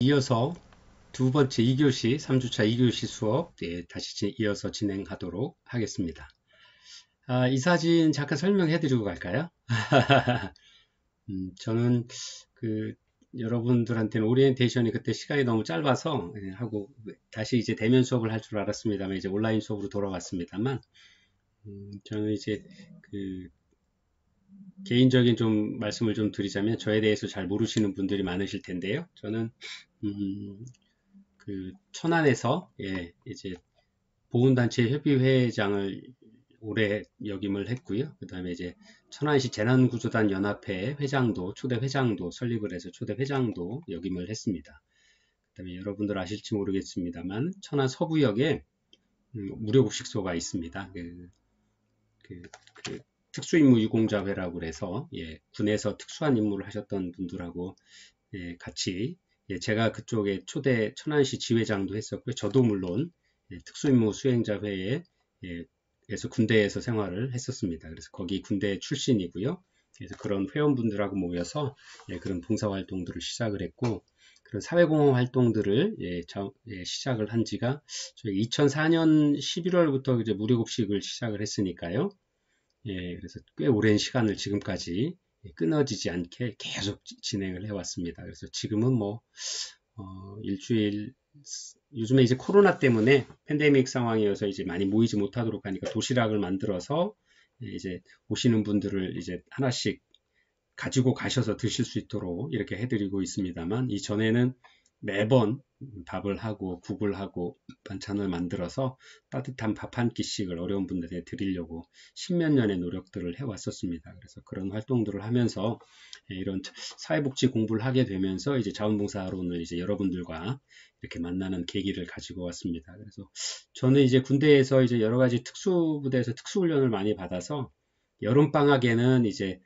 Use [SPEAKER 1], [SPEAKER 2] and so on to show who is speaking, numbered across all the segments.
[SPEAKER 1] 이어서 두 번째 2교시, 3주차 2교시 수업 다시 이어서 진행하도록 하겠습니다. 이 사진 잠깐 설명해 드리고 갈까요? 저는 여러분들한테는 오리엔테이션이 그때 시간이 너무 짧아서 하고 다시 이제 대면 수업을 할 줄 알았습니다만 이제 온라인 수업으로 돌아왔습니다만 저는 이제 개인적인 좀 말씀을 좀 드리자면 저에 대해서 잘 모르시는 분들이 많으실 텐데요. 저는 천안에서 이제 보훈단체 협의회장을 올해 역임을 했고요. 그 다음에 이제 천안시 재난구조단 연합회 회장도 초대 회장도 설립을 해서 초대 회장도 역임을 했습니다. 그 다음에 여러분들 아실지 모르겠습니다만 천안 서구역에 무료급식소가 있습니다. 특수임무 유공자회라고 해서 군에서 특수한 임무를 하셨던 분들하고 같이 제가 그쪽에 초대 천안시 지회장도 했었고요. 저도 물론 특수임무 수행자회에 그래서 군대에서 생활을 했었습니다. 그래서 거기 군대 출신이고요. 그래서 그런 회원분들하고 모여서 그런 봉사활동들을 시작을 했고 그런 사회공헌 활동들을 시작을 한 지가 저희 2004년 11월부터 이제 무료급식을 시작을 했으니까요. 그래서 꽤 오랜 시간을 지금까지 끊어지지 않게 계속 진행을 해왔습니다. 그래서 지금은 뭐 일주일 요즘에 이제 코로나 때문에 팬데믹 상황이어서 이제 많이 모이지 못하도록 하니까 도시락을 만들어서 이제 오시는 분들을 이제 하나씩 가지고 가셔서 드실 수 있도록 이렇게 해드리고 있습니다만 이전에는 매번 밥을 하고 국을 하고 반찬을 만들어서 따뜻한 밥 한 끼씩을 어려운 분들에게 드리려고 십몇 년의 노력들을 해왔었습니다. 그래서 그런 활동들을 하면서 이런 사회복지 공부를 하게 되면서 이제 자원봉사론을 이제 여러분들과 이렇게 만나는 계기를 가지고 왔습니다. 그래서 저는 이제 군대에서 이제 여러 가지 특수부대에서 특수훈련을 많이 받아서 여름방학에는 이제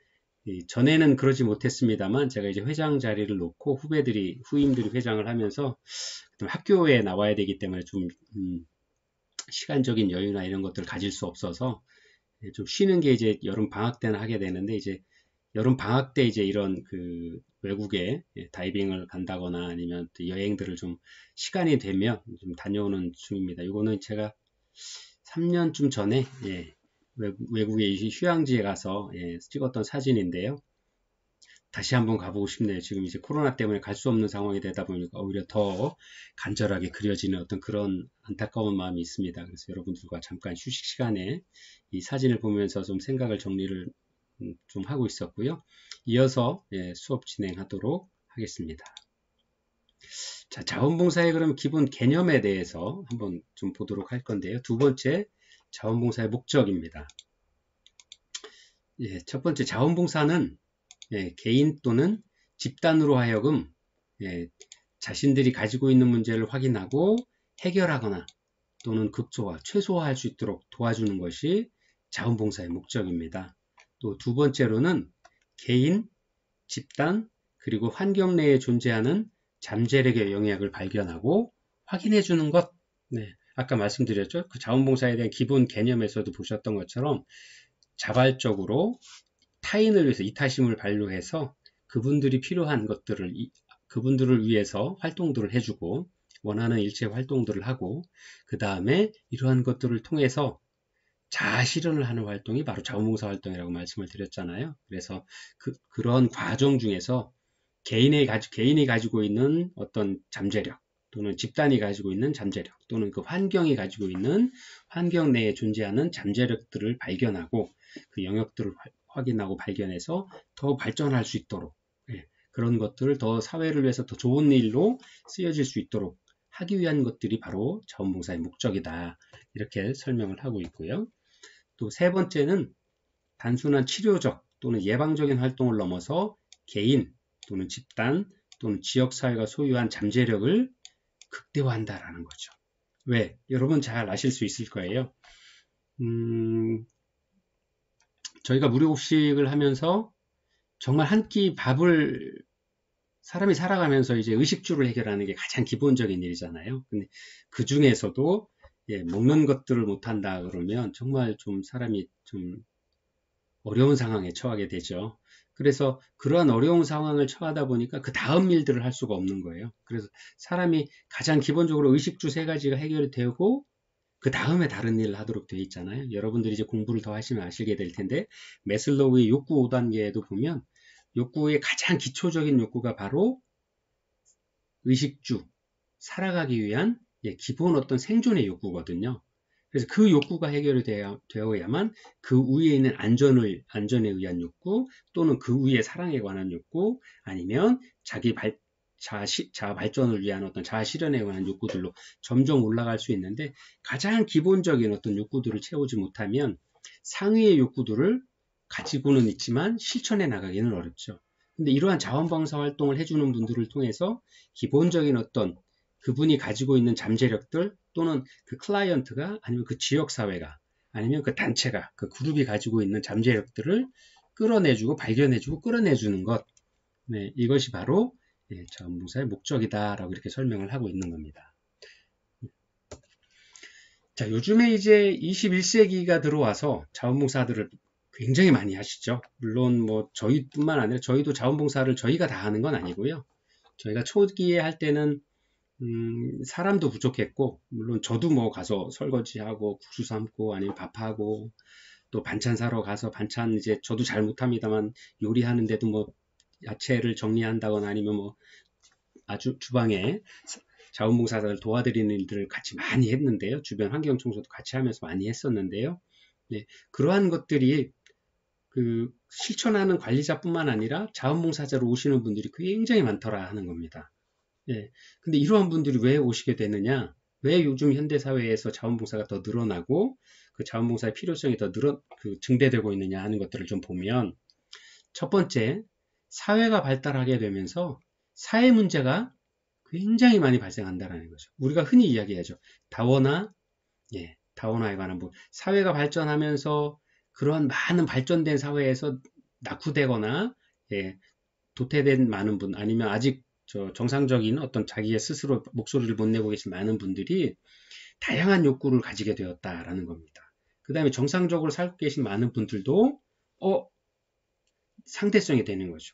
[SPEAKER 1] 전에는 그러지 못했습니다만 제가 이제 회장 자리를 놓고 후임들이 회장을 하면서 학교에 나와야 되기 때문에 좀 시간적인 여유나 이런 것들을 가질 수 없어서 좀 쉬는 게 이제 여름 방학 때는 하게 되는데 이제 여름 방학 때 이제 이런 외국에 다이빙을 간다거나 아니면 여행들을 좀 시간이 되면 좀 다녀오는 중입니다. 이거는 제가 3년쯤 전에 외국의 휴양지에 가서 찍었던 사진인데요. 다시 한번 가보고 싶네요. 지금 이제 코로나 때문에 갈 수 없는 상황이 되다 보니까 오히려 더 간절하게 그려지는 어떤 그런 안타까운 마음이 있습니다. 그래서 여러분들과 잠깐 휴식 시간에 이 사진을 보면서 좀 생각을 정리를 좀 하고 있었고요. 이어서 수업 진행하도록 하겠습니다. 자, 자원봉사의 그럼 기본 개념에 대해서 한번 좀 보도록 할 건데요. 두 번째, 자원봉사의 목적입니다. 첫 번째, 자원봉사는 개인 또는 집단으로 하여금 자신들이 가지고 있는 문제를 확인하고 해결하거나 또는 극소화, 최소화할 수 있도록 도와주는 것이 자원봉사의 목적입니다. 또 두 번째로는 개인, 집단, 그리고 환경 내에 존재하는 잠재력의 영향을 발견하고 확인해 주는 것. 아까 말씀드렸죠. 그 자원봉사에 대한 기본 개념에서도 보셨던 것처럼 자발적으로 타인을 위해서 이타심을 발휘해서 그분들이 필요한 것들을 그분들을 위해서 활동들을 해주고 원하는 일체 활동들을 하고 그 다음에 이러한 것들을 통해서 자아 실현을 하는 활동이 바로 자원봉사 활동이라고 말씀을 드렸잖아요. 그래서 그런 과정 중에서 개인이 가지고 있는 어떤 잠재력 또는 집단이 가지고 있는 잠재력 또는 그 환경이 가지고 있는 환경 내에 존재하는 잠재력들을 발견하고 그 영역들을 확인하고 발견해서 더 발전할 수 있도록 그런 것들을 더 사회를 위해서 더 좋은 일로 쓰여질 수 있도록 하기 위한 것들이 바로 자원봉사의 목적이다. 이렇게 설명을 하고 있고요. 또 세 번째는 단순한 치료적 또는 예방적인 활동을 넘어서 개인 또는 집단 또는 지역사회가 소유한 잠재력을 극대화한다라는 거죠. 왜? 여러분 잘 아실 수 있을 거예요. 저희가 무료급식을 하면서 정말 한 끼 밥을 사람이 살아가면서 이제 의식주를 해결하는 게 가장 기본적인 일이잖아요. 근데 그 중에서도 먹는 것들을 못한다 그러면 정말 좀 사람이 좀 어려운 상황에 처하게 되죠. 그래서 그러한 어려운 상황을 처하다 보니까 그 다음 일들을 할 수가 없는 거예요. 그래서 사람이 가장 기본적으로 의식주 세 가지가 해결이 되고 그 다음에 다른 일을 하도록 되어 있잖아요. 여러분들이 이제 공부를 더 하시면 아시게 될 텐데 매슬로우의 욕구 5단계에도 보면 욕구의 가장 기초적인 욕구가 바로 의식주, 살아가기 위한 기본 어떤 생존의 욕구거든요. 그래서 그 욕구가 해결이 되어야만 그 위에 있는 안전에 의한 욕구 또는 그 위에 사랑에 관한 욕구 아니면 자아 발전을 위한 어떤 자아 실현에 관한 욕구들로 점점 올라갈 수 있는데 가장 기본적인 어떤 욕구들을 채우지 못하면 상위의 욕구들을 가지고는 있지만 실천해 나가기는 어렵죠. 근데 이러한 자원봉사 활동을 해주는 분들을 통해서 기본적인 어떤 그분이 가지고 있는 잠재력들 또는 그 클라이언트가 아니면 그 지역사회가 아니면 그 단체가 그 그룹이 가지고 있는 잠재력들을 끌어내주고 발견해주고 끌어내주는 것 네, 이것이 바로 자원봉사의 목적이다라고 이렇게 설명을 하고 있는 겁니다. 자, 요즘에 이제 21세기가 들어와서 자원봉사들을 굉장히 많이 하시죠. 물론 뭐 저희뿐만 아니라 저희도 자원봉사를 저희가 다 하는 건 아니고요. 저희가 초기에 할 때는 사람도 부족했고 물론 저도 뭐 가서 설거지하고 국수 삶고 아니면 밥하고 또 반찬 사러 가서 반찬 이제 저도 잘 못합니다만 요리하는데도 뭐 야채를 정리한다거나 아니면 뭐 아주 주방에 자원봉사자를 도와드리는 일들을 같이 많이 했는데요. 주변 환경 청소도 같이 하면서 많이 했었는데요. 네, 그러한 것들이 그 실천하는 관리자뿐만 아니라 자원봉사자로 오시는 분들이 굉장히 많더라 하는 겁니다. 예. 근데 이러한 분들이 왜 오시게 되느냐? 왜 요즘 현대사회에서 자원봉사가 더 늘어나고 그 자원봉사의 필요성이 더 증대되고 있느냐 하는 것들을 좀 보면 첫 번째, 사회가 발달하게 되면서 사회 문제가 굉장히 많이 발생한다는 거죠. 우리가 흔히 이야기하죠. 다원화에 관한 부분. 사회가 발전하면서 그런 많은 발전된 사회에서 낙후되거나 도태된 많은 분 아니면 아직 정상적인 어떤 자기의 스스로 목소리를 못 내고 계신 많은 분들이 다양한 욕구를 가지게 되었다라는 겁니다. 그 다음에 정상적으로 살고 계신 많은 분들도 상대성이 되는 거죠.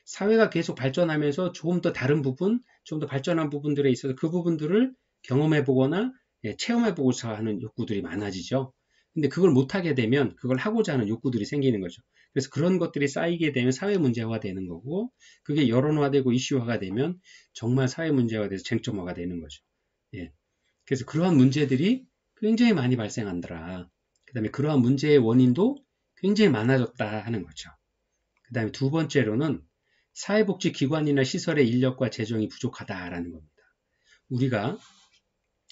[SPEAKER 1] 사회가 계속 발전하면서 조금 더 다른 부분, 좀 더 발전한 부분들에 있어서 그 부분들을 경험해 보거나 체험해 보고자 하는 욕구들이 많아지죠. 근데 그걸 못하게 되면 그걸 하고자 하는 욕구들이 생기는 거죠. 그래서 그런 것들이 쌓이게 되면 사회 문제화 되는 거고 그게 여론화되고 이슈화가 되면 정말 사회 문제화 돼서 쟁점화가 되는 거죠. 예. 그래서 그러한 문제들이 굉장히 많이 발생한더라. 그 다음에 그러한 문제의 원인도 굉장히 많아졌다 하는 거죠. 그 다음에 두 번째로는 사회복지기관이나 시설의 인력과 재정이 부족하다라는 겁니다. 우리가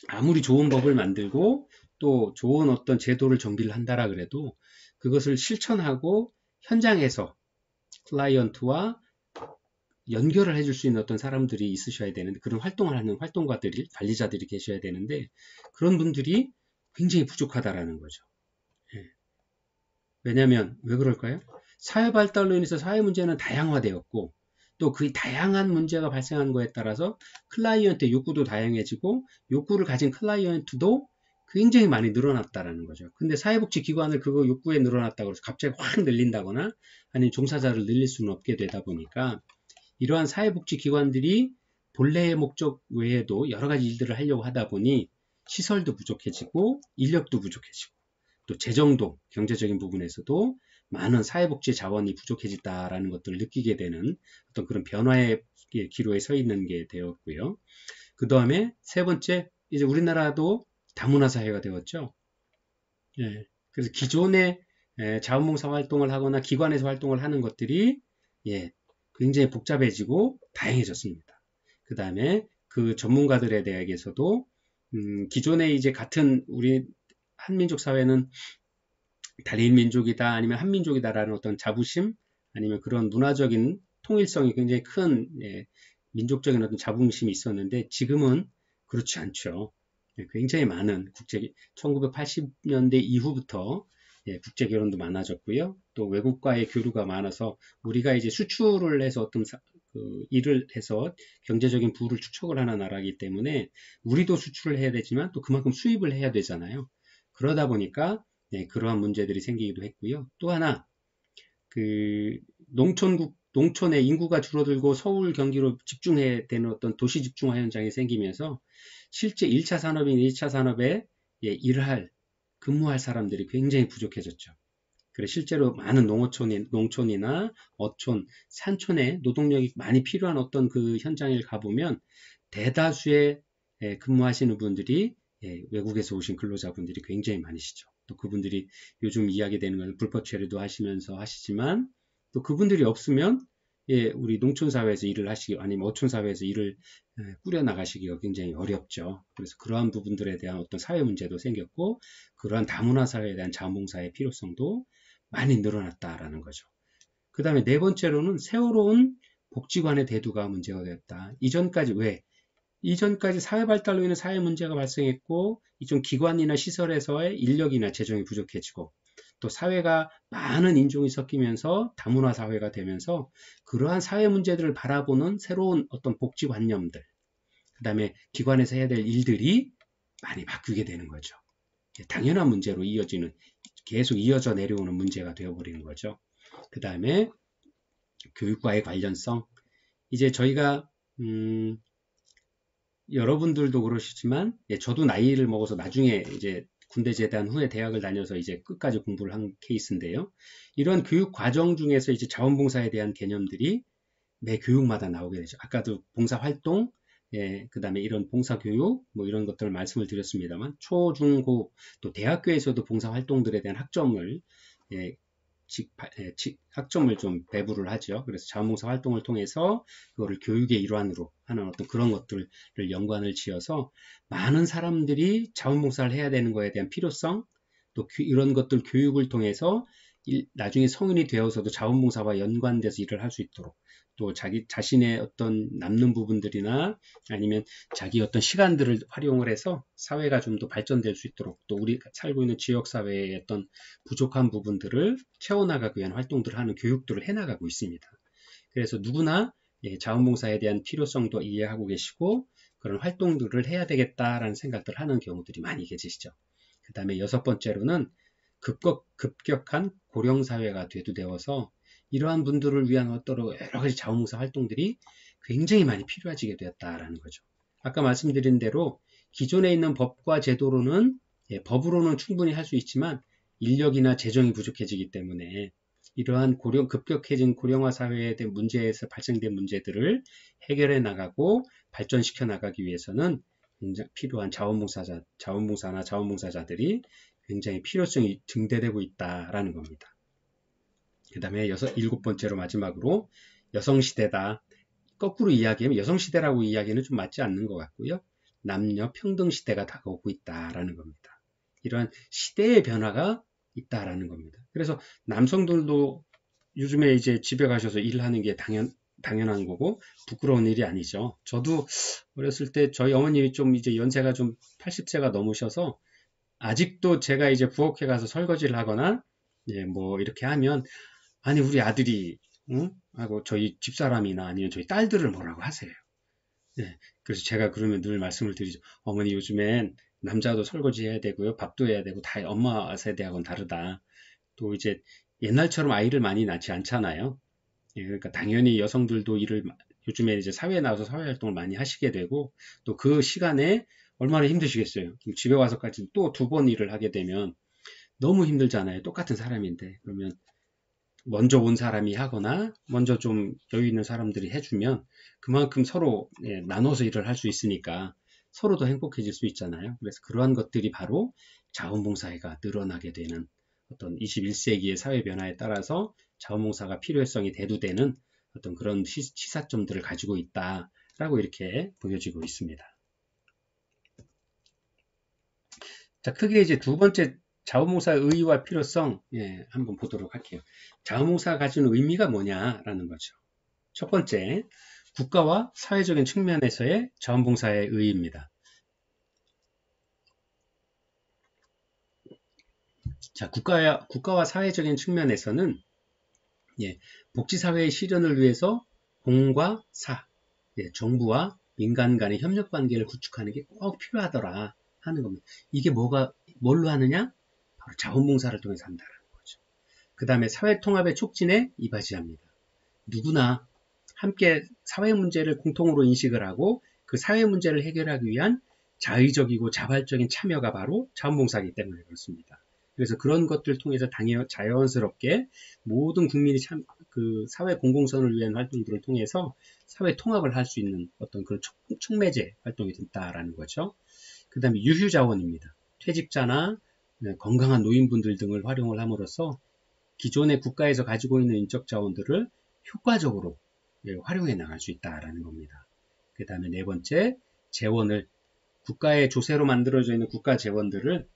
[SPEAKER 1] 아무리 좋은 법을 만들고 또 좋은 어떤 제도를 정비를 한다라 그래도 그것을 실천하고 현장에서 클라이언트와 연결을 해줄 수 있는 어떤 사람들이 있으셔야 되는데 그런 활동을 하는 활동가들이 관리자들이 계셔야 되는데 그런 분들이 굉장히 부족하다라는 거죠. 왜냐하면 왜 그럴까요? 사회 발달로 인해서 사회 문제는 다양화되었고 또 그 다양한 문제가 발생하는 거에 따라서 클라이언트 욕구도 다양해지고 욕구를 가진 클라이언트도 굉장히 많이 늘어났다라는 거죠. 근데 사회복지기관을 그거 욕구에 늘어났다고 해서 갑자기 확 늘린다거나 아니면 종사자를 늘릴 수는 없게 되다 보니까 이러한 사회복지기관들이 본래의 목적 외에도 여러 가지 일들을 하려고 하다 보니 시설도 부족해지고 인력도 부족해지고 또 재정도 경제적인 부분에서도 많은 사회복지 자원이 부족해졌다라는 것들을 느끼게 되는 어떤 그런 변화의 기로에 서 있는 게 되었고요. 그 다음에 세 번째, 이제 우리나라도 다문화 사회가 되었죠. 그래서 기존에 자원봉사 활동을 하거나 기관에서 활동을 하는 것들이 굉장히 복잡해지고 다양해졌습니다. 그 다음에 그 전문가들에 대해서도 기존에 이제 같은 우리 한민족 사회는 달인 민족이다 아니면 한민족이다라는 어떤 자부심 아니면 그런 문화적인 통일성이 굉장히 큰 민족적인 어떤 자부심이 있었는데 지금은 그렇지 않죠. 굉장히 많은 1980년대 이후부터 국제 결혼도 많아졌고요. 또 외국과의 교류가 많아서 우리가 이제 수출을 해서 어떤 일을 해서 경제적인 부를 축적을 하는 나라이기 때문에 우리도 수출을 해야 되지만 또 그만큼 수입을 해야 되잖아요. 그러다 보니까 그러한 문제들이 생기기도 했고요. 또 하나 농촌의 인구가 줄어들고 서울, 경기로 집중해야 되는 어떤 도시 집중화 현상이 생기면서 실제 1차 산업인 2차 산업에 근무할 사람들이 굉장히 부족해졌죠. 그래서 실제로 많은 농촌이나 어촌, 산촌에 노동력이 많이 필요한 어떤 그 현장에 가보면 대다수의 근무하시는 분들이 외국에서 오신 근로자분들이 굉장히 많으시죠. 또 그분들이 요즘 이야기되는 건 불법 체류도 하시면서 하시지만 또 그분들이 없으면 우리 농촌사회에서 일을 하시기 아니면 어촌사회에서 일을 꾸려나가시기가 굉장히 어렵죠. 그래서 그러한 부분들에 대한 어떤 사회 문제도 생겼고 그러한 다문화 사회에 대한 자원봉사의 필요성도 많이 늘어났다라는 거죠. 그 다음에 네 번째로는 새로운 복지관의 대두가 문제가 되었다. 이전까지 사회 발달로 인해 사회 문제가 발생했고 이전 기관이나 시설에서의 인력이나 재정이 부족해지고 또 사회가 많은 인종이 섞이면서 다문화 사회가 되면서 그러한 사회 문제들을 바라보는 새로운 어떤 복지관념들 그 다음에 기관에서 해야 될 일들이 많이 바뀌게 되는 거죠. 당연한 문제로 계속 이어져 내려오는 문제가 되어버리는 거죠. 그 다음에 교육과의 관련성 이제 저희가 여러분들도 그러시지만 저도 나이를 먹어서 나중에 이제 군대 제대한 후에 대학을 다녀서 이제 끝까지 공부를 한 케이스인데요. 이런 교육 과정 중에서 이제 자원봉사에 대한 개념들이 매 교육마다 나오게 되죠. 아까도 봉사활동, 그 다음에 이런 봉사교육, 뭐 이런 것들을 말씀을 드렸습니다만, 초, 중, 고, 또 대학교에서도 봉사활동들에 대한 학점을 좀 배부를 하죠. 그래서 자원봉사 활동을 통해서 그거를 교육의 일환으로 하는 어떤 그런 것들을 연관을 지어서 많은 사람들이 자원봉사를 해야 되는 거에 대한 필요성, 또 이런 것들 교육을 통해서 나중에 성인이 되어서도 자원봉사와 연관돼서 일을 할 수 있도록 또 자기 자신의 어떤 남는 부분들이나 아니면 자기 어떤 시간들을 활용을 해서 사회가 좀 더 발전될 수 있도록 또 우리 살고 있는 지역사회의 어떤 부족한 부분들을 채워나가기 위한 활동들을 하는 교육들을 해나가고 있습니다. 그래서 누구나 자원봉사에 대한 필요성도 이해하고 계시고 그런 활동들을 해야 되겠다라는 생각들을 하는 경우들이 많이 계시죠. 그 다음에 여섯 번째로는 급격한 고령사회가 대두되어서 이러한 분들을 위한 어떤 여러 가지 자원봉사 활동들이 굉장히 많이 필요해지게 되었다라는 거죠. 아까 말씀드린 대로 기존에 있는 법과 제도로는 법으로는 충분히 할 수 있지만 인력이나 재정이 부족해지기 때문에 이러한 급격해진 고령화 사회에 대한 문제에서 발생된 문제들을 해결해 나가고 발전시켜 나가기 위해서는 굉장히 필요한 자원봉사나 자원봉사자들이 굉장히 필요성이 증대되고 있다라는 겁니다. 그 다음에 일곱 번째로 마지막으로 여성시대다. 거꾸로 이야기하면 여성시대라고 이야기는 좀 맞지 않는 것 같고요. 남녀 평등 시대가 다가오고 있다라는 겁니다. 이러한 시대의 변화가 있다라는 겁니다. 그래서 남성들도 요즘에 이제 집에 가셔서 일하는 게 당연한 거고 부끄러운 일이 아니죠. 저도 어렸을 때 저희 어머님이 좀 이제 연세가 좀 80세가 넘으셔서 아직도 제가 이제 부엌에 가서 설거지를 하거나 뭐 이렇게 하면 아니 우리 아들이 하고 저희 집사람이나 아니면 저희 딸들을 뭐라고 하세요. 그래서 제가 그러면 늘 말씀을 드리죠. 어머니 요즘엔 남자도 설거지 해야 되고요. 밥도 해야 되고 다 엄마 세대하고는 다르다. 또 이제 옛날처럼 아이를 많이 낳지 않잖아요. 그러니까 당연히 여성들도 요즘에 이제 사회에 나와서 사회활동을 많이 하시게 되고 또 그 시간에 얼마나 힘드시겠어요. 집에 와서까지 또 두 번 일을 하게 되면 너무 힘들잖아요. 똑같은 사람인데. 그러면 먼저 온 사람이 하거나 먼저 좀 여유 있는 사람들이 해주면 그만큼 서로 나눠서 일을 할 수 있으니까 서로 더 행복해질 수 있잖아요. 그래서 그러한 것들이 바로 자원봉사가 늘어나게 되는 어떤 21세기의 사회 변화에 따라서 자원봉사가 필요성이 대두되는 어떤 그런 시사점들을 가지고 있다라고 이렇게 보여지고 있습니다. 자, 크게 이제 두 번째 자원봉사의 의의와 필요성 한번 보도록 할게요. 자원봉사가 가지는 의미가 뭐냐라는 거죠. 첫 번째, 국가와 사회적인 측면에서의 자원봉사의 의의입니다. 자, 국가와 사회적인 측면에서는 복지사회의 실현을 위해서 공과 사, 정부와 민간 간의 협력 관계를 구축하는 게 꼭 필요하더라 하는 겁니다. 이게 뭘로 하느냐? 바로 자원봉사를 통해서 한다는 거죠. 그 다음에 사회통합의 촉진에 이바지합니다. 누구나 함께 사회 문제를 공통으로 인식을 하고 그 사회 문제를 해결하기 위한 자의적이고 자발적인 참여가 바로 자원봉사이기 때문에 그렇습니다. 그래서 그런 것들을 통해서 자연스럽게 모든 국민이 그 사회 공공선을 위한 활동들을 통해서 사회 통합을 할 수 있는 어떤 그런 촉매제 활동이 된다라는 거죠. 그 다음에 유휴자원입니다. 퇴직자나 건강한 노인분들 등을 활용을 함으로써 기존의 국가에서 가지고 있는 인적 자원들을 효과적으로 활용해 나갈 수 있다라는 겁니다. 그 다음에 네 번째, 재원을 국가의 조세로 만들어져 있는 국가 재원들을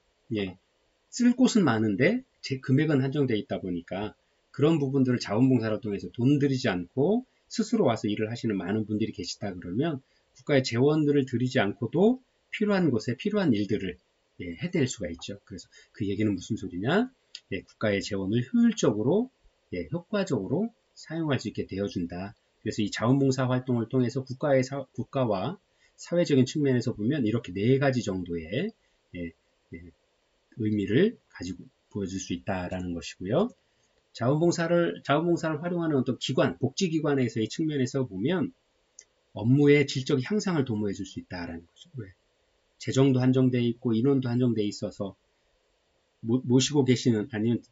[SPEAKER 1] 쓸 곳은 많은데 금액은 한정되어 있다 보니까 그런 부분들을 자원봉사를 통해서 돈 들이지 않고 스스로 와서 일을 하시는 많은 분들이 계시다 그러면 국가의 재원들을 들이지 않고도 필요한 곳에 필요한 일들을 해댈 수가 있죠. 그래서 그 얘기는 무슨 소리냐? 국가의 재원을 효율적으로, 효과적으로 사용할 수 있게 되어준다. 그래서 이 자원봉사 활동을 통해서 국가와 사회적인 측면에서 보면 이렇게 네 가지 정도의 의미를 가지고 보여줄 수 있다라는 것이고요. 자원봉사를 활용하는 어떤 기관, 복지기관에서의 측면에서 보면 업무의 질적 향상을 도모해 줄 수 있다라는 거죠. 왜? 재정도 한정되어 있고 인원도 한정되어 있어서 모시고 계시는 아니면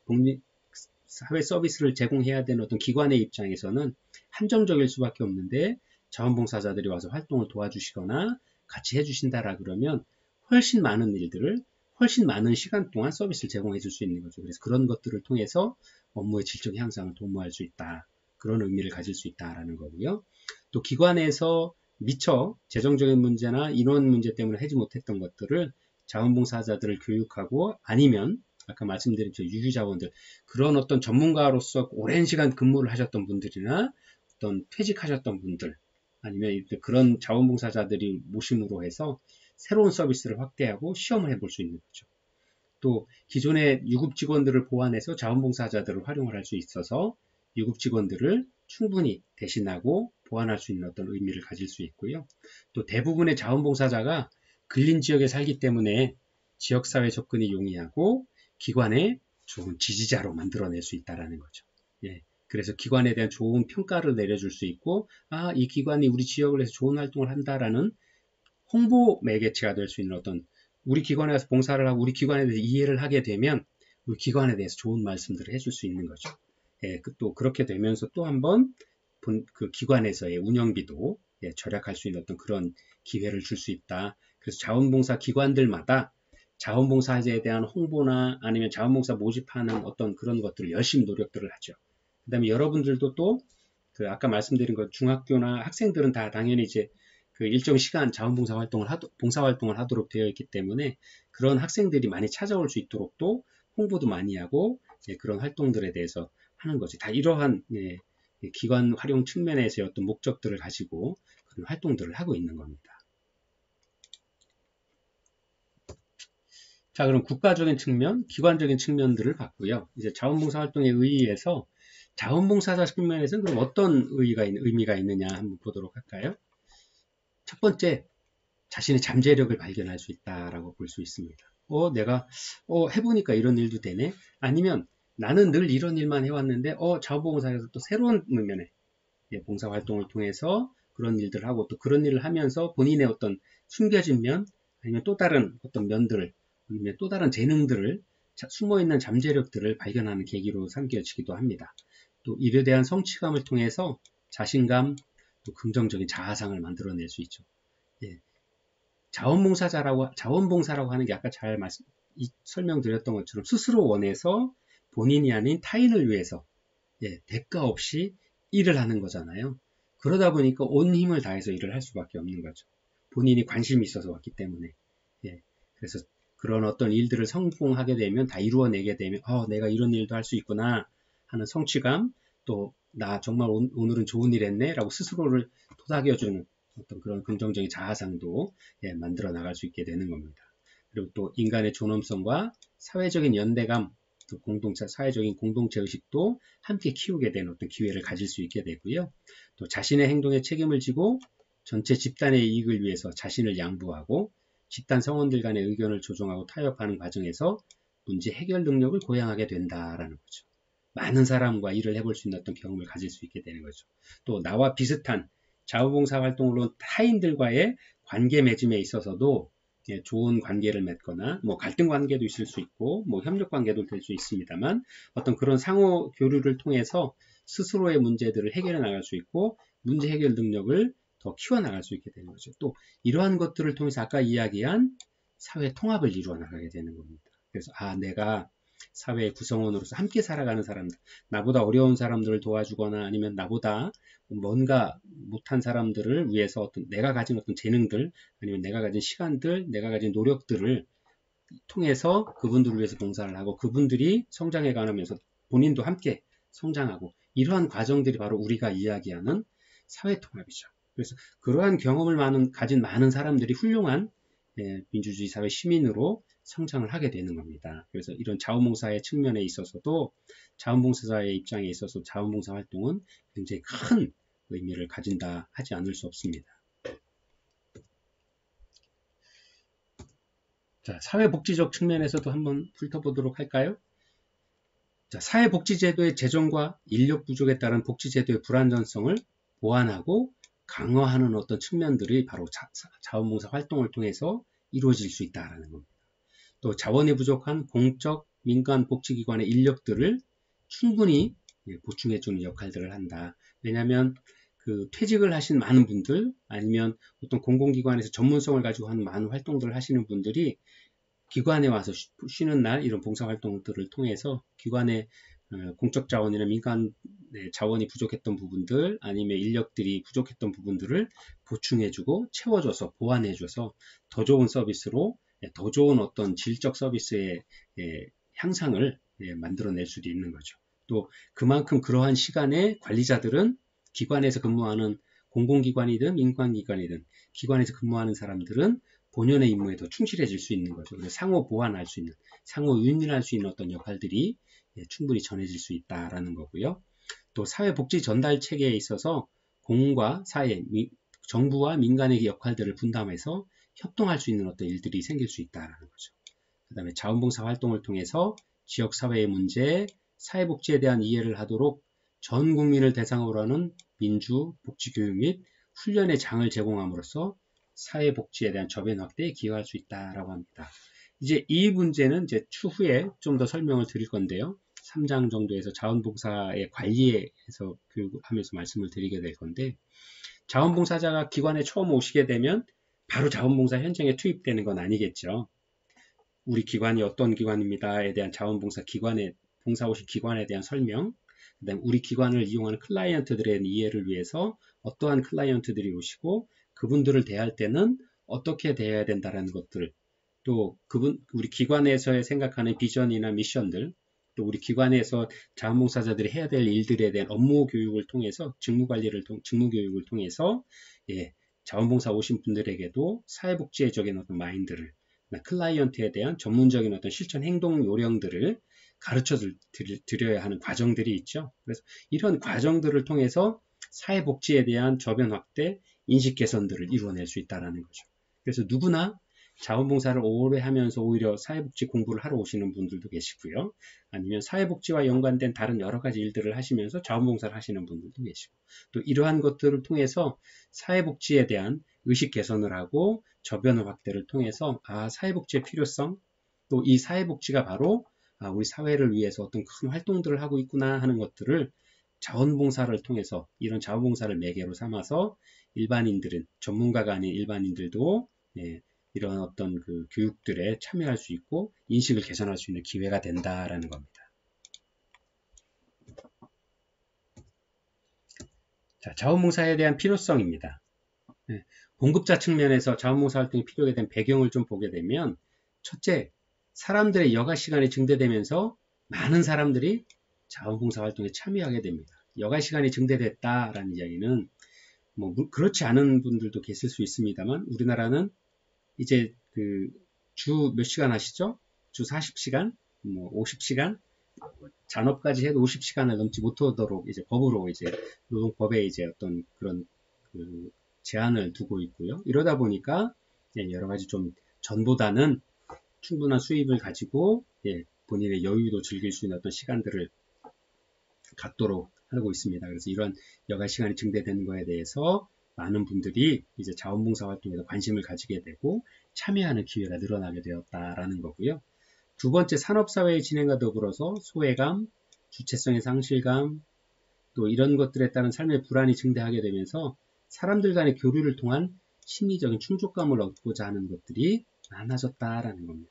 [SPEAKER 1] 사회 서비스를 제공해야 되는 어떤 기관의 입장에서는 한정적일 수밖에 없는데 자원봉사자들이 와서 활동을 도와주시거나 같이 해주신다라 그러면 훨씬 많은 일들을 훨씬 많은 시간 동안 서비스를 제공해 줄 수 있는 거죠. 그래서 그런 것들을 통해서 업무의 질적 향상을 도모할 수 있다. 그런 의미를 가질 수 있다라는 거고요. 또 기관에서 미처 재정적인 문제나 인원 문제 때문에 하지 못했던 것들을 자원봉사자들을 교육하고 아니면 아까 말씀드린 유휴자원들 그런 어떤 전문가로서 오랜 시간 근무를 하셨던 분들이나 어떤 퇴직하셨던 분들 아니면 그런 자원봉사자들이 모심으로 해서 새로운 서비스를 확대하고 시험을 해볼 수 있는 거죠. 또 기존의 유급 직원들을 보완해서 자원봉사자들을 활용을 할 수 있어서 유급 직원들을 충분히 대신하고 보완할 수 있는 어떤 의미를 가질 수 있고요. 또 대부분의 자원봉사자가 근린 지역에 살기 때문에 지역사회 접근이 용이하고 기관의 좋은 지지자로 만들어낼 수 있다는 거죠. 그래서 기관에 대한 좋은 평가를 내려줄 수 있고 이 기관이 우리 지역을 해서 좋은 활동을 한다라는 홍보 매개체가 될 수 있는 어떤 우리 기관에 가서 봉사를 하고 우리 기관에 대해서 이해를 하게 되면 우리 기관에 대해서 좋은 말씀들을 해줄 수 있는 거죠. 또 그렇게 되면서 또 한번 그 기관에서의 운영비도 절약할 수 있는 어떤 그런 기회를 줄 수 있다. 그래서 자원봉사 기관들마다 자원봉사에 대한 홍보나 아니면 자원봉사 모집하는 어떤 그런 것들을 열심히 노력들을 하죠. 그 다음에 여러분들도 또 그 아까 말씀드린 것 중학교나 학생들은 다 당연히 이제 그 일정 시간 자원봉사 봉사활동을 하도록 되어 있기 때문에 그런 학생들이 많이 찾아올 수 있도록 또 홍보도 많이 하고 그런 활동들에 대해서 하는 거지. 다 이러한 기관 활용 측면에서의 어떤 목적들을 가지고 그런 활동들을 하고 있는 겁니다. 자, 그럼 국가적인 측면, 기관적인 측면들을 봤고요. 이제 자원봉사 활동에 의의해서 자원봉사자 측면에서는 그럼 어떤 의미가 있느냐 한번 보도록 할까요? 첫 번째, 자신의 잠재력을 발견할 수 있다라고 볼 수 있습니다. 내가 해보니까 이런 일도 되네. 아니면 나는 늘 이런 일만 해왔는데 자원봉사에서 또 새로운 면의 봉사활동을 통해서 그런 일들을 하고 또 그런 일을 하면서 본인의 어떤 숨겨진 면 아니면 또 다른 어떤 면들을 아니면 또 다른 재능들을 숨어있는 잠재력들을 발견하는 계기로 삼겨지기도 합니다. 또 일에 대한 성취감을 통해서 자신감 또 긍정적인 자아상을 만들어낼 수 있죠. 자원봉사라고 하는 게 아까 잘 설명드렸던 것처럼 스스로 원해서 본인이 아닌 타인을 위해서 대가 없이 일을 하는 거잖아요. 그러다 보니까 온 힘을 다해서 일을 할 수밖에 없는 거죠. 본인이 관심이 있어서 왔기 때문에. 그래서 그런 어떤 일들을 성공하게 되면 다 이루어내게 되면 내가 이런 일도 할 수 있구나 하는 성취감 또 나 정말 오늘은 좋은 일 했네 라고 스스로를 토닥여주는 어떤 그런 긍정적인 자아상도 만들어 나갈 수 있게 되는 겁니다. 그리고 또 인간의 존엄성과 사회적인 연대감 또 사회적인 공동체 의식도 함께 키우게 되는 어떤 기회를 가질 수 있게 되고요. 또 자신의 행동에 책임을 지고 전체 집단의 이익을 위해서 자신을 양보하고 집단 성원들 간의 의견을 조정하고 타협하는 과정에서 문제 해결 능력을 고양하게 된다라는 거죠. 많은 사람과 일을 해볼 수 있는 어떤 경험을 가질 수 있게 되는 거죠. 또 나와 비슷한 자원봉사 활동으로 타인들과의 관계 맺음에 있어서도 예, 좋은 관계를 맺거나 뭐 갈등 관계도 있을 수 있고 뭐 협력 관계도 될 수 있습니다만 어떤 그런 상호 교류를 통해서 스스로의 문제들을 해결해 나갈 수 있고 문제 해결 능력을 더 키워나갈 수 있게 되는 거죠. 또 이러한 것들을 통해서 아까 이야기한 사회 통합을 이루어 나가게 되는 겁니다. 그래서 내가 사회의 구성원으로서 함께 살아가는 사람들, 나보다 어려운 사람들을 도와주거나 아니면 나보다 뭔가 못한 사람들을 위해서 어떤 내가 가진 어떤 재능들 아니면 내가 가진 시간들, 내가 가진 노력들을 통해서 그분들을 위해서 봉사를 하고 그분들이 성장해 가면서 본인도 함께 성장하고 이러한 과정들이 바로 우리가 이야기하는 사회통합이죠. 그래서 그러한 경험을 가진 많은 사람들이 훌륭한 민주주의 사회 시민으로 성장을 하게 되는 겁니다. 그래서 이런 자원봉사의 측면에 있어서도 자원봉사자의 입장에 있어서 자원봉사 활동은 굉장히 큰 의미를 가진다 하지 않을 수 없습니다. 자, 사회복지적 측면에서도 한번 훑어보도록 할까요? 자, 사회복지제도의 재정과 인력 부족에 따른 복지제도의 불안전성을 보완하고 강화하는 어떤 측면들이 바로 자원봉사 활동을 통해서 이루어질 수 있다는 겁니다. 또 자원이 부족한 공적 민간 복지기관의 인력들을 충분히 보충해주는 역할들을 한다. 왜냐하면 그 퇴직을 하신 많은 분들 아니면 어떤 공공기관에서 전문성을 가지고 하는 많은 활동들을 하시는 분들이 기관에 와서 쉬는 날 이런 봉사활동들을 통해서 기관의 공적 자원이나 민간 자원이 부족했던 부분들 아니면 인력들이 부족했던 부분들을 보충해주고 채워줘서 보완해줘서 더 좋은 서비스로 더 좋은 어떤 질적 서비스의 향상을 만들어낼 수도 있는 거죠. 또 그만큼 그러한 시간에 관리자들은 기관에서 근무하는 공공기관이든 민간기관이든 기관에서 근무하는 사람들은 본연의 임무에 더 충실해질 수 있는 거죠. 그래서 상호 보완할 수 있는, 상호 윈윈할 수 있는 어떤 역할들이 충분히 전해질 수 있다라는 거고요. 또 사회복지 전달 체계에 있어서 공과 사회, 정부와 민간의 역할들을 분담해서 협동할 수 있는 어떤 일들이 생길 수 있다라는 거죠. 그 다음에 자원봉사 활동을 통해서 지역사회의 문제, 사회복지에 대한 이해를 하도록 전 국민을 대상으로 하는 민주, 복지교육 및 훈련의 장을 제공함으로써 사회복지에 대한 저변 확대에 기여할 수 있다라고 합니다. 이제 이 문제는 이제 추후에 좀 더 설명을 드릴 건데요. 3장 정도에서 자원봉사의 관리에서 교육하면서 말씀을 드리게 될 건데 자원봉사자가 기관에 처음 오시게 되면 바로 자원봉사 현장에 투입되는 건 아니겠죠. 우리 기관이 어떤 기관입니다에 대한 자원봉사 기관에 봉사 오신 기관에 대한 설명, 그다음 우리 기관을 이용하는 클라이언트들의 이해를 위해서 어떠한 클라이언트들이 오시고 그분들을 대할 때는 어떻게 대해야 된다라는 것들, 또 우리 기관에서 생각하는 비전이나 미션들, 또 우리 기관에서 자원봉사자들이 해야 될 일들에 대한 업무 교육을 통해서 직무 교육을 통해서 자원봉사 오신 분들에게도 사회복지적인 어떤 마인드를 클라이언트에 대한 전문적인 어떤 실천 행동 요령들을 가르쳐 드려야 하는 과정들이 있죠. 그래서 이런 과정들을 통해서 사회복지에 대한 저변 확대, 인식 개선들을 이루어낼 수 있다는 거죠. 그래서 누구나 자원봉사를 오래 하면서 오히려 사회복지 공부를 하러 오시는 분들도 계시고요. 아니면 사회복지와 연관된 다른 여러 가지 일들을 하시면서 자원봉사를 하시는 분들도 계시고 또 이러한 것들을 통해서 사회복지에 대한 의식 개선을 하고 저변 확대를 통해서 사회복지의 필요성, 또 이 사회복지가 바로 우리 사회를 위해서 어떤 큰 활동들을 하고 있구나 하는 것들을 자원봉사를 통해서 이런 자원봉사를 매개로 삼아서 일반인들은 전문가가 아닌 일반인들도 이런 어떤 그 교육들에 참여할 수 있고 인식을 개선할 수 있는 기회가 된다라는 겁니다. 자, 자원봉사에 대한 필요성입니다. 공급자 측면에서 자원봉사 활동이 필요하게 된 배경을 좀 보게 되면 첫째, 사람들의 여가 시간이 증대되면서 많은 사람들이 자원봉사 활동에 참여하게 됩니다. 여가 시간이 증대됐다라는 이야기는 뭐 그렇지 않은 분들도 계실 수 있습니다만 우리나라는 이제 그 주 몇 시간 하시죠? 주 40시간, 뭐 50시간, 잔업까지 해도 50시간을 넘지 못하도록 이제 법으로 이제 노동법에 이제 어떤 그런 그 제한을 두고 있고요. 이러다 보니까 여러 가지 좀 전보다는 충분한 수입을 가지고 본인의 여유도 즐길 수 있는 어떤 시간들을 갖도록 하고 있습니다. 그래서 이런 여가 시간이 증대되는 거에 대해서 많은 분들이 이제 자원봉사 활동에도 관심을 가지게 되고 참여하는 기회가 늘어나게 되었다라는 거고요. 두 번째, 산업사회의 진행과 더불어서 소외감, 주체성의 상실감, 또 이런 것들에 따른 삶의 불안이 증대하게 되면서 사람들 간의 교류를 통한 심리적인 충족감을 얻고자 하는 것들이 많아졌다라는 겁니다.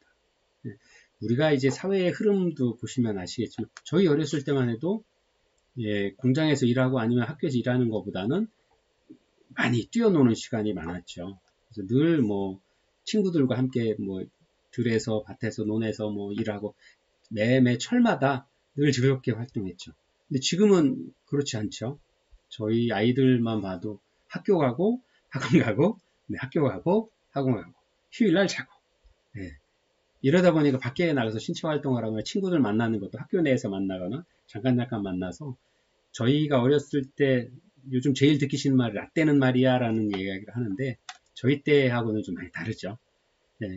[SPEAKER 1] 우리가 이제 사회의 흐름도 보시면 아시겠지만 저희 어렸을 때만 해도 공장에서 일하고 아니면 학교에서 일하는 것보다는 많이 뛰어노는 시간이 많았죠. 그래서 늘 뭐 친구들과 함께 뭐 들에서 밭에서 논에서 뭐 일하고 매매 철마다 늘 즐겁게 활동했죠. 근데 지금은 그렇지 않죠. 저희 아이들만 봐도 학교 가고 학원 가고 학교 가고 학원 가고 휴일날 자고 이러다 보니까 밖에 나가서 신체 활동을 하거나 친구들 만나는 것도 학교 내에서 만나거나 잠깐 만나서 저희가 어렸을 때 요즘 제일 듣기 싫은 말이 라떼는 말이야 라는 이야기를 하는데 저희 때하고는 좀 많이 다르죠.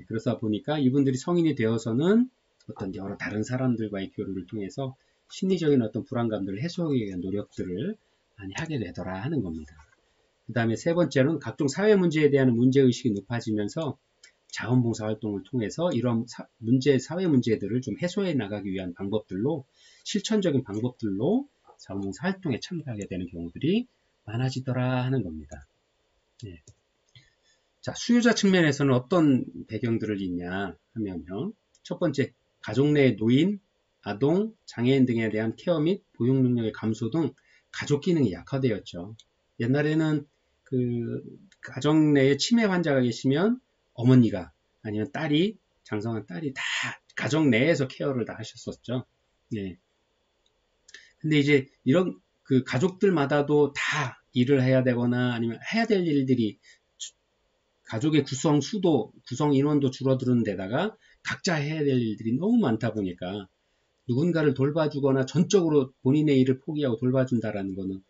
[SPEAKER 1] 그러다 보니까 이분들이 성인이 되어서는 어떤 여러 다른 사람들과의 교류를 통해서 심리적인 어떤 불안감들을 해소하기 위한 노력들을 많이 하게 되더라 하는 겁니다. 그 다음에 세 번째는 각종 사회 문제에 대한 문제의식이 높아지면서 자원봉사 활동을 통해서 이런 사회 문제들을 좀 해소해 나가기 위한 방법들로 실천적인 방법들로 자원봉사 활동에 참가하게 되는 경우들이 많아지더라 하는 겁니다. 자, 수요자 측면에서는 어떤 배경들을 있냐 하면요. 첫 번째, 가족 내의 노인, 아동, 장애인 등에 대한 케어 및 보육 능력의 감소 등 가족 기능이 약화되었죠. 옛날에는 그 가정 내에 치매 환자가 계시면 어머니가 아니면 딸이 장성한 딸이 다 가정 내에서 케어를 다 하셨었죠. 근데 이제 이런 그 가족들마다도 다 일을 해야 되거나 아니면 해야 될 일들이 가족의 구성 인원도 줄어드는 데다가 각자 해야 될 일들이 너무 많다 보니까 누군가를 돌봐주거나 전적으로 본인의 일을 포기하고 돌봐준다라는 거는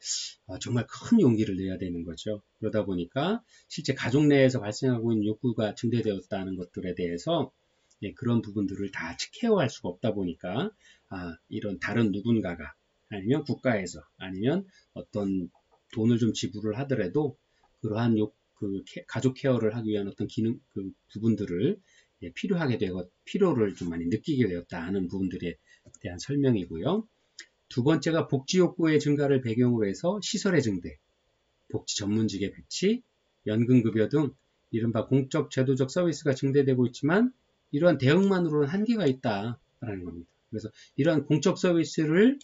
[SPEAKER 1] 정말 큰 용기를 내야 되는 거죠. 그러다 보니까 실제 가족 내에서 발생하고 있는 욕구가 증대되었다는 것들에 대해서 그런 부분들을 다 케어할 수가 없다 보니까 이런 다른 누군가가 아니면 국가에서 아니면 어떤 돈을 좀 지불을 하더라도 그러한 가족 케어를 하기 위한 어떤 기능 부분들을 필요를 좀 많이 느끼게 되었다 하는 부분들에 대한 설명이고요. 두 번째가 복지 욕구의 증가를 배경으로 해서 시설의 증대, 복지 전문직의 배치, 연금급여 등 이른바 공적 제도적 서비스가 증대되고 있지만 이러한 대응만으로는 한계가 있다라는 겁니다. 그래서 이러한 공적 서비스를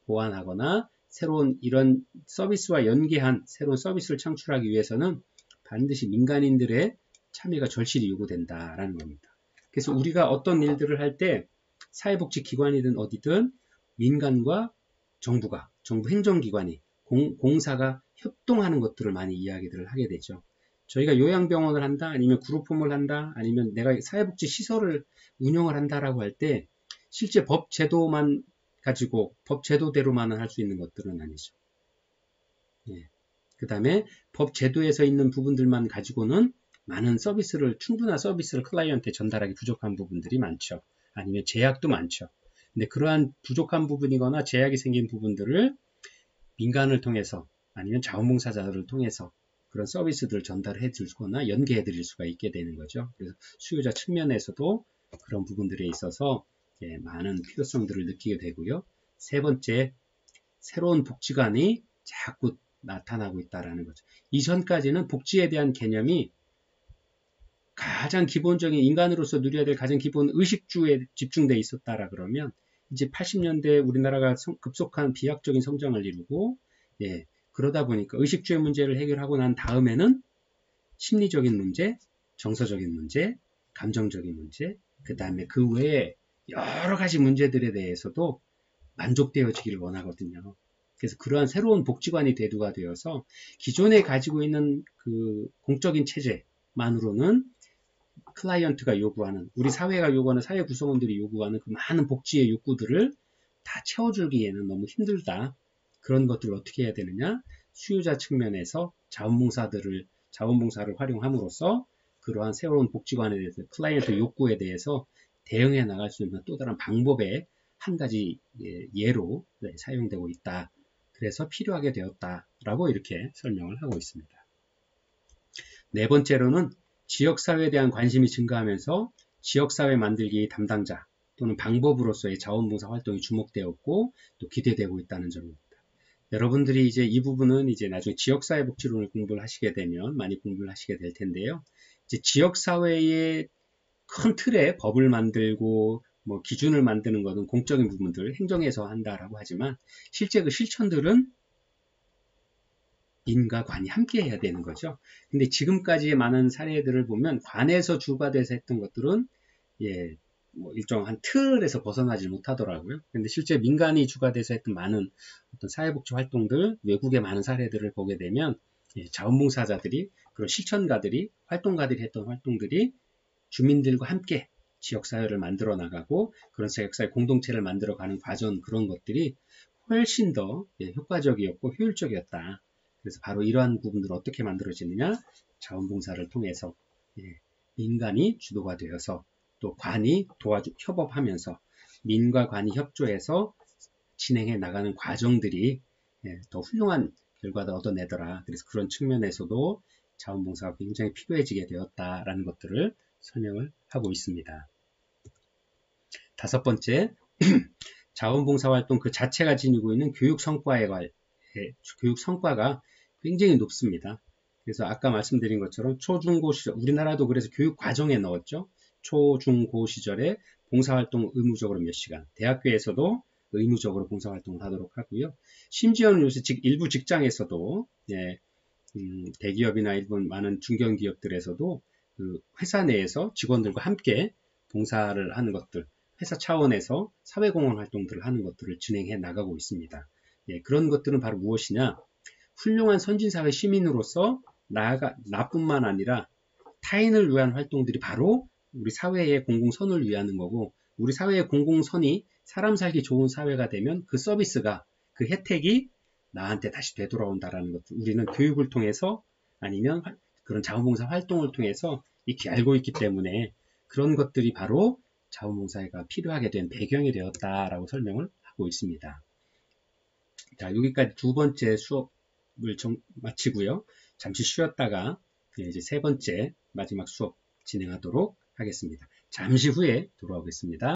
[SPEAKER 1] 보완하거나 새로운 이런 서비스와 연계한 새로운 서비스를 창출하기 위해서는 반드시 민간인들의 참여가 절실히 요구된다라는 겁니다. 그래서 우리가 어떤 일들을 할 때 사회복지기관이든 어디든 민간과 정부 행정기관이 공사가 협동하는 것들을 많이 이야기들을 하게 되죠. 저희가 요양병원을 한다 아니면 그룹홈을 한다 아니면 내가 사회복지 시설을 운영을 한다라고 할 때 실제 법 제도만 가지고 법 제도대로만 할 수 있는 것들은 아니죠. 그 다음에 법 제도에서 있는 부분들만 가지고는 많은 충분한 서비스를 클라이언트에 전달하기 부족한 부분들이 많죠. 아니면 제약도 많죠. 근데 그러한 부족한 부분이거나 제약이 생긴 부분들을 민간을 통해서 아니면 자원봉사자들을 통해서 그런 서비스들을 전달해 주거나 연계해 드릴 수가 있게 되는 거죠. 그래서 수요자 측면에서도 그런 부분들에 있어서 많은 필요성들을 느끼게 되고요. 세 번째, 새로운 복지관이 자꾸 나타나고 있다는 거죠. 이전까지는 복지에 대한 개념이 가장 기본적인 인간으로서 누려야 될 가장 기본 의식주에 집중되어 있었다라 그러면 이제 80년대 우리나라가 급속한 비약적인 성장을 이루고 그러다 보니까 의식주의 문제를 해결하고 난 다음에는 심리적인 문제, 정서적인 문제, 감정적인 문제, 그 다음에 그 외에 여러 가지 문제들에 대해서도 만족되어지기를 원하거든요. 그래서 그러한 새로운 복지관이 대두가 되어서 기존에 가지고 있는 그 공적인 체제만으로는 클라이언트가 요구하는 우리 사회가 요구하는 사회 구성원들이 요구하는 그 많은 복지의 욕구들을 다 채워주기에는 너무 힘들다. 그런 것들을 어떻게 해야 되느냐? 수요자 측면에서 자원봉사를 활용함으로써 그러한 새로운 복지관에 대해서 클라이언트 욕구에 대해서 대응해 나갈 수 있는 또 다른 방법의 한 가지 예로 사용되고 있다. 그래서 필요하게 되었다라고 이렇게 설명을 하고 있습니다. 네 번째로는 지역사회에 대한 관심이 증가하면서 지역사회 만들기 담당자 또는 방법으로서의 자원봉사 활동이 주목되었고 또 기대되고 있다는 점입니다. 여러분들이 이제 이 부분은 이제 나중에 지역사회복지론을 공부를 하시게 되면 많이 공부를 하시게 될 텐데요. 이제 지역사회의 큰 틀에 법을 만들고 뭐 기준을 만드는 것은 공적인 부분들 행정에서 한다라고 하지만 실제 그 실천들은 민과 관이 함께 해야 되는 거죠. 근데 지금까지의 많은 사례들을 보면 관에서 주가 돼서 했던 것들은 뭐 일정한 틀에서 벗어나지 못하더라고요. 근데 실제 민간이 주가 돼서 했던 많은 어떤 사회복지 활동들, 외국의 많은 사례들을 보게 되면 자원봉사자들이 그런 실천가들이 활동가들이 했던 활동들이 주민들과 함께 지역사회를 만들어 나가고 그런 지역사회 공동체를 만들어가는 과정 그런 것들이 훨씬 더 효과적이었고 효율적이었다. 그래서 바로 이러한 부분들을 어떻게 만들어지느냐? 자원봉사를 통해서 민간이 주도가 되어서 또 관이 협업하면서 민과 관이 협조해서 진행해 나가는 과정들이 더 훌륭한 결과를 얻어내더라. 그래서 그런 측면에서도 자원봉사가 굉장히 필요해지게 되었다라는 것들을 설명을 하고 있습니다. 다섯 번째, 자원봉사 활동 그 자체가 지니고 있는 교육 성과가 굉장히 높습니다. 그래서 아까 말씀드린 것처럼 초중고 시절, 우리나라도 그래서 교육 과정에 넣었죠. 초중고 시절에 봉사활동 의무적으로 몇 시간, 대학교에서도 의무적으로 봉사활동을 하도록 하고요. 심지어는 요새 일부 직장에서도 대기업이나 일본 많은 중견기업들에서도 그 회사 내에서 직원들과 함께 봉사를 하는 것들, 회사 차원에서 사회공헌 활동들을 하는 것들을 진행해 나가고 있습니다. 그런 것들은 바로 무엇이냐? 훌륭한 선진사회 시민으로서 나뿐만 아니라 타인을 위한 활동들이 바로 우리 사회의 공공선을 위하는 거고 우리 사회의 공공선이 사람 살기 좋은 사회가 되면 그 서비스가 그 혜택이 나한테 다시 되돌아온다라는 것들 우리는 교육을 통해서 아니면 그런 자원봉사 활동을 통해서 익히 알고 있기 때문에 그런 것들이 바로 자원봉사가 필요하게 된 배경이 되었다라고 설명을 하고 있습니다. 자, 여기까지 두 번째 수업을 마치고요. 잠시 쉬었다가 이제 세 번째 마지막 수업 진행하도록 하겠습니다. 잠시 후에 돌아오겠습니다.